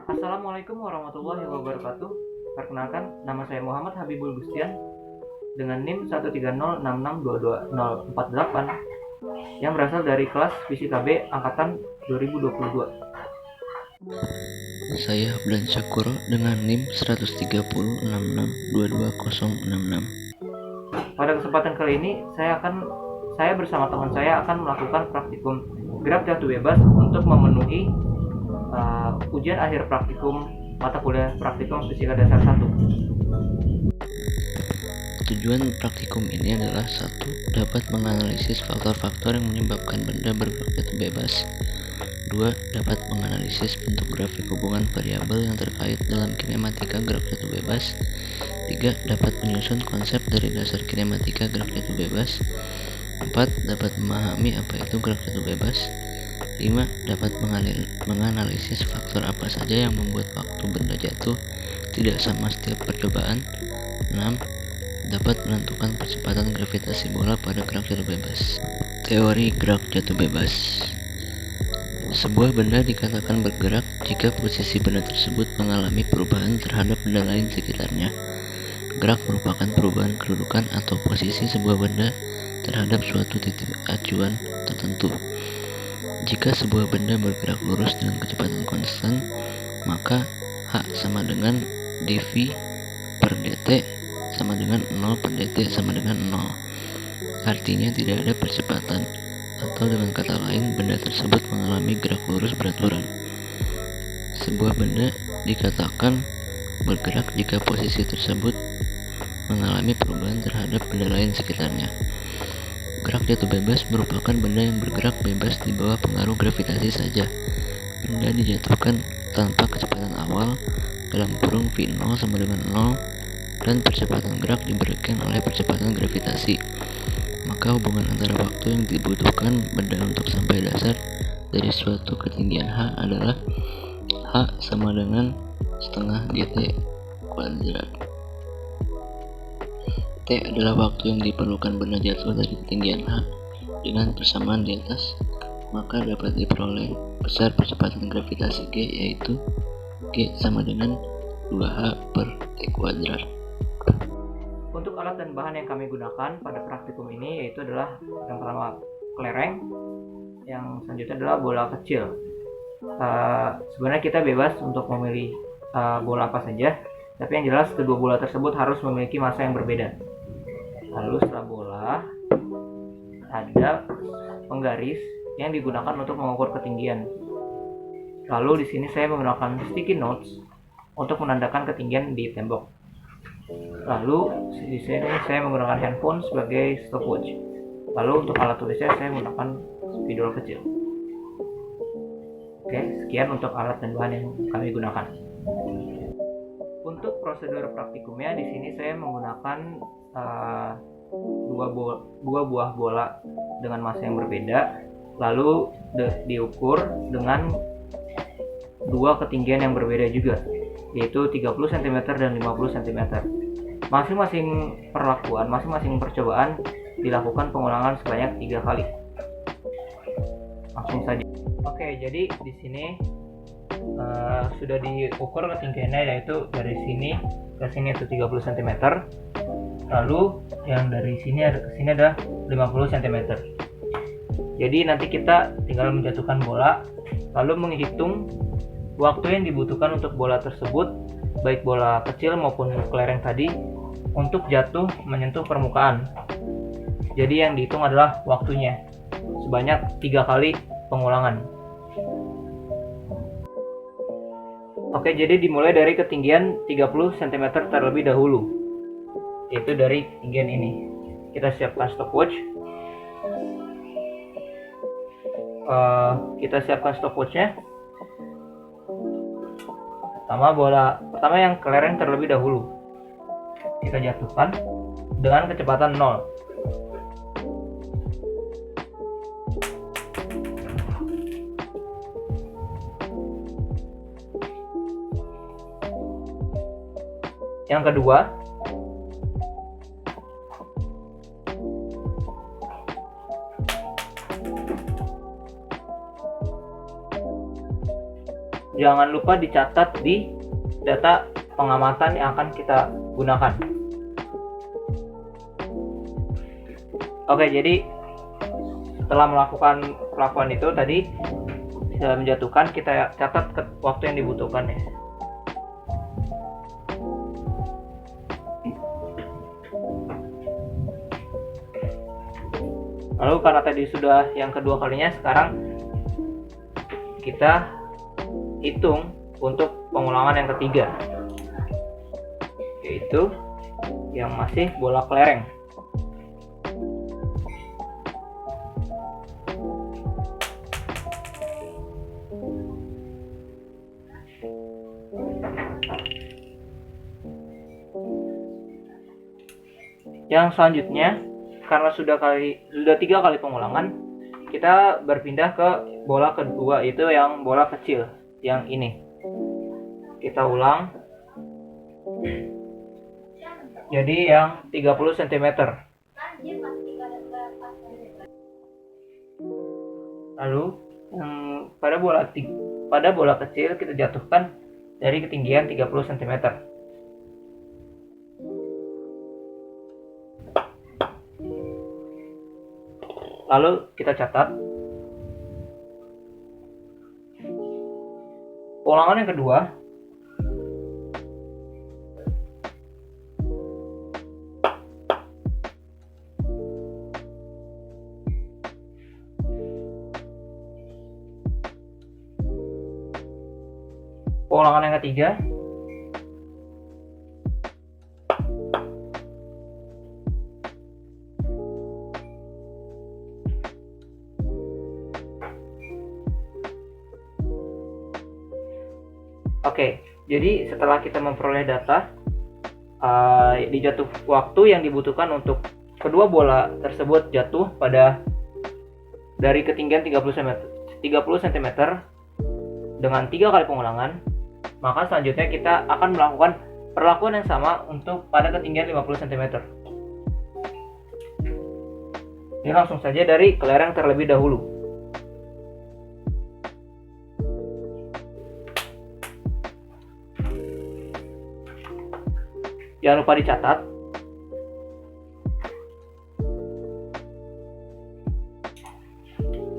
Assalamualaikum warahmatullahi wabarakatuh. Perkenalkan, nama saya Muhammad Habibul Gustian dengan NIM 13066220048 yang berasal dari kelas Fisika B angkatan 2022. Saya Abdan Syakuro dengan NIM 13066220066. Pada kesempatan kali ini saya bersama teman saya akan melakukan praktikum gerak jatuh bebas untuk memenuhi ujian akhir praktikum mata kuliah praktikum Fisika Dasar 1. Tujuan praktikum ini adalah 1. Dapat menganalisis faktor-faktor yang menyebabkan benda bergerak jatuh bebas. 2. Dapat menganalisis bentuk grafik hubungan variabel yang terkait dalam kinematika gerak jatuh bebas. 3. Dapat menyusun konsep dari dasar kinematika gerak jatuh bebas. 4. Dapat memahami apa itu gerak jatuh bebas. 5. Dapat menganalisis faktor apa saja yang membuat waktu benda jatuh tidak sama setiap percobaan. 6. Dapat menentukan percepatan gravitasi bola pada gerak jatuh bebas. Teori gerak jatuh bebas. Sebuah benda dikatakan bergerak jika posisi benda tersebut mengalami perubahan terhadap benda lain sekitarnya. Gerak merupakan perubahan kedudukan atau posisi sebuah benda terhadap suatu titik acuan tertentu. Jika sebuah benda bergerak lurus dengan kecepatan konstan, maka H sama dengan dv per dt sama dengan 0 per dt sama dengan 0. Artinya tidak ada percepatan, atau dengan kata lain benda tersebut mengalami gerak lurus beraturan. Sebuah benda dikatakan bergerak jika posisi tersebut mengalami perubahan terhadap benda lain sekitarnya. Gerak jatuh bebas merupakan benda yang bergerak bebas di bawah pengaruh gravitasi saja. Benda dijatuhkan tanpa kecepatan awal dalam kurung V0 sama dengan 0 dan percepatan gerak diberikan oleh percepatan gravitasi. Maka hubungan antara waktu yang dibutuhkan benda untuk sampai dasar dari suatu ketinggian H adalah H sama dengan setengah gt kuadrat. T adalah waktu yang diperlukan benda jatuh dari ketinggian H dengan persamaan di atas, maka dapat diperoleh besar percepatan gravitasi G, yaitu G sama dengan 2H per T kuadrat. Untuk alat dan bahan yang kami gunakan pada praktikum ini yaitu adalah yang pertama kelereng, yang selanjutnya adalah bola kecil. Sebenarnya kita bebas untuk memilih bola apa saja, tapi yang jelas kedua bola tersebut harus memiliki massa yang berbeda. Lalu setelah bola ada penggaris yang digunakan untuk mengukur ketinggian. Lalu di sini saya menggunakan sticky notes untuk menandakan ketinggian di tembok. Lalu di sini saya menggunakan handphone sebagai stopwatch. Lalu untuk alat tulisnya saya menggunakan spidol kecil. Oke, sekian untuk alat dan bahan yang kami gunakan. Untuk prosedur praktikumnya di sini saya menggunakan dua buah bola dengan massa yang berbeda, lalu diukur dengan dua ketinggian yang berbeda juga, yaitu 30 cm dan 50 cm. Masing-masing percobaan dilakukan pengulangan sebanyak 3 kali. Langsung saja. Oke, jadi di sini sudah diukur ketinggiannya, yaitu dari sini ke sini itu 30 cm. Lalu yang dari sini ke sini ada 50 cm. Jadi nanti kita tinggal menjatuhkan bola, lalu menghitung waktu yang dibutuhkan untuk bola tersebut, baik bola kecil maupun kelereng tadi, untuk jatuh menyentuh permukaan. Jadi yang dihitung adalah waktunya sebanyak 3 kali pengulangan. Oke, jadi dimulai dari ketinggian 30 cm terlebih dahulu, yaitu dari ketinggian ini. Kita siapkan stopwatch. Stopwatchnya. Pertama yang kelereng terlebih dahulu kita jatuhkan dengan kecepatan 0. Yang kedua, jangan lupa dicatat di data pengamatan yang akan kita gunakan. Oke, jadi setelah melakukan perlakuan itu tadi sudah menjatuhkan, kita catat waktu yang dibutuhkan ya. Lalu karena tadi sudah yang kedua kalinya, sekarang kita hitung untuk pengulangan yang ketiga, yaitu yang masih bola kelereng. Yang selanjutnya, karena sudah 3 kali pengulangan, kita berpindah ke bola kedua, yaitu yang bola kecil, yang ini. Kita ulang. Jadi yang 30 cm. Lalu yang pada bola kecil kita jatuhkan dari ketinggian 30 cm. Lalu kita catat pengulangan yang kedua. Pengulangan yang ketiga. Oke, jadi setelah kita memperoleh data di jatuh waktu yang dibutuhkan untuk kedua bola tersebut jatuh dari ketinggian 30 cm dengan 3 kali pengulangan, maka selanjutnya kita akan melakukan perlakuan yang sama untuk pada ketinggian 50 cm. Ini langsung saja dari kelereng terlebih dahulu. Jangan lupa dicatat.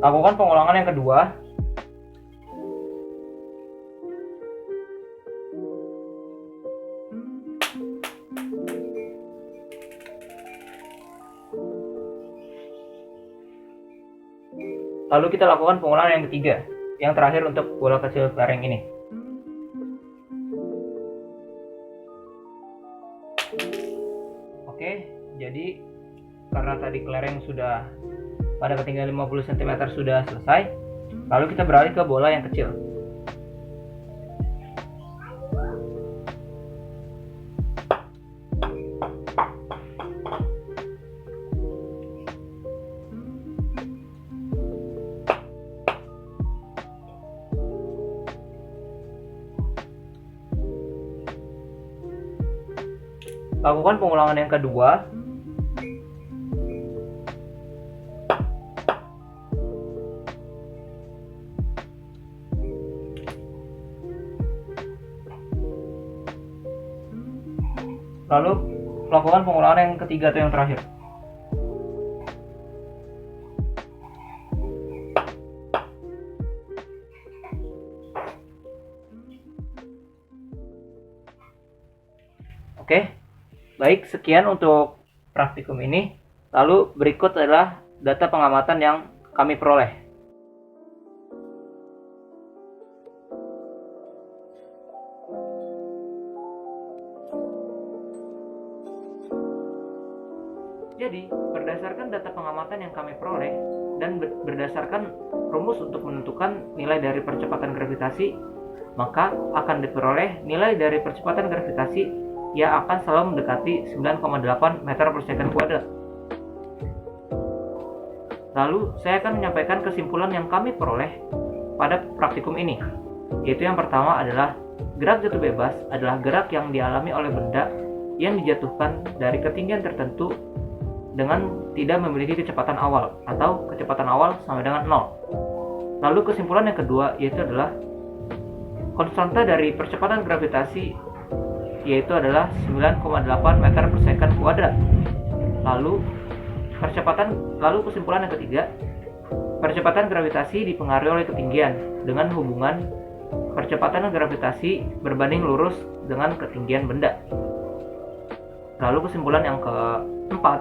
Lakukan pengulangan yang kedua. Lalu kita lakukan pengulangan yang ketiga, yang terakhir untuk bola kecil kelereng ini. Oke, jadi karena tadi kelereng sudah pada ketinggian 50 cm sudah selesai, lalu kita beralih ke bola yang kecil. Lakukan pengulangan yang kedua. Lalu lakukan pengulangan yang ketiga atau yang terakhir. Oke. Baik, sekian untuk praktikum ini. Lalu berikut adalah data pengamatan yang kami peroleh. Jadi, berdasarkan data pengamatan yang kami peroleh dan berdasarkan rumus untuk menentukan nilai dari percepatan gravitasi, maka akan diperoleh nilai dari percepatan gravitasi yang akan selalu mendekati 9,8 meter per second kuadrat. Lalu saya akan menyampaikan kesimpulan yang kami peroleh pada praktikum ini, yaitu yang pertama adalah gerak jatuh bebas adalah gerak yang dialami oleh benda yang dijatuhkan dari ketinggian tertentu dengan tidak memiliki kecepatan awal atau kecepatan awal sama dengan 0. Lalu kesimpulan yang kedua yaitu adalah konstanta dari percepatan gravitasi yaitu adalah 9,8 meter per second kuadrat. Lalu kesimpulan yang ketiga, percepatan gravitasi dipengaruhi oleh ketinggian dengan hubungan percepatan gravitasi berbanding lurus dengan ketinggian benda. Lalu kesimpulan yang keempat,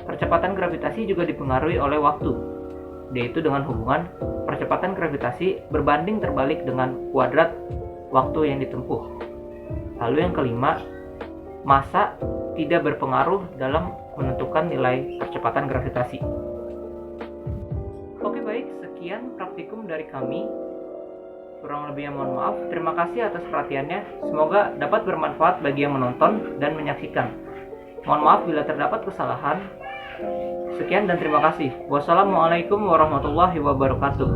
percepatan gravitasi juga dipengaruhi oleh waktu, yaitu dengan hubungan percepatan gravitasi berbanding terbalik dengan kuadrat waktu yang ditempuh. Lalu yang kelima, massa tidak berpengaruh dalam menentukan nilai percepatan gravitasi. Oke baik, sekian praktikum dari kami. Kurang lebihnya mohon maaf. Terima kasih atas perhatiannya. Semoga dapat bermanfaat bagi yang menonton dan menyaksikan. Mohon maaf bila terdapat kesalahan. Sekian dan terima kasih. Wassalamualaikum warahmatullahi wabarakatuh.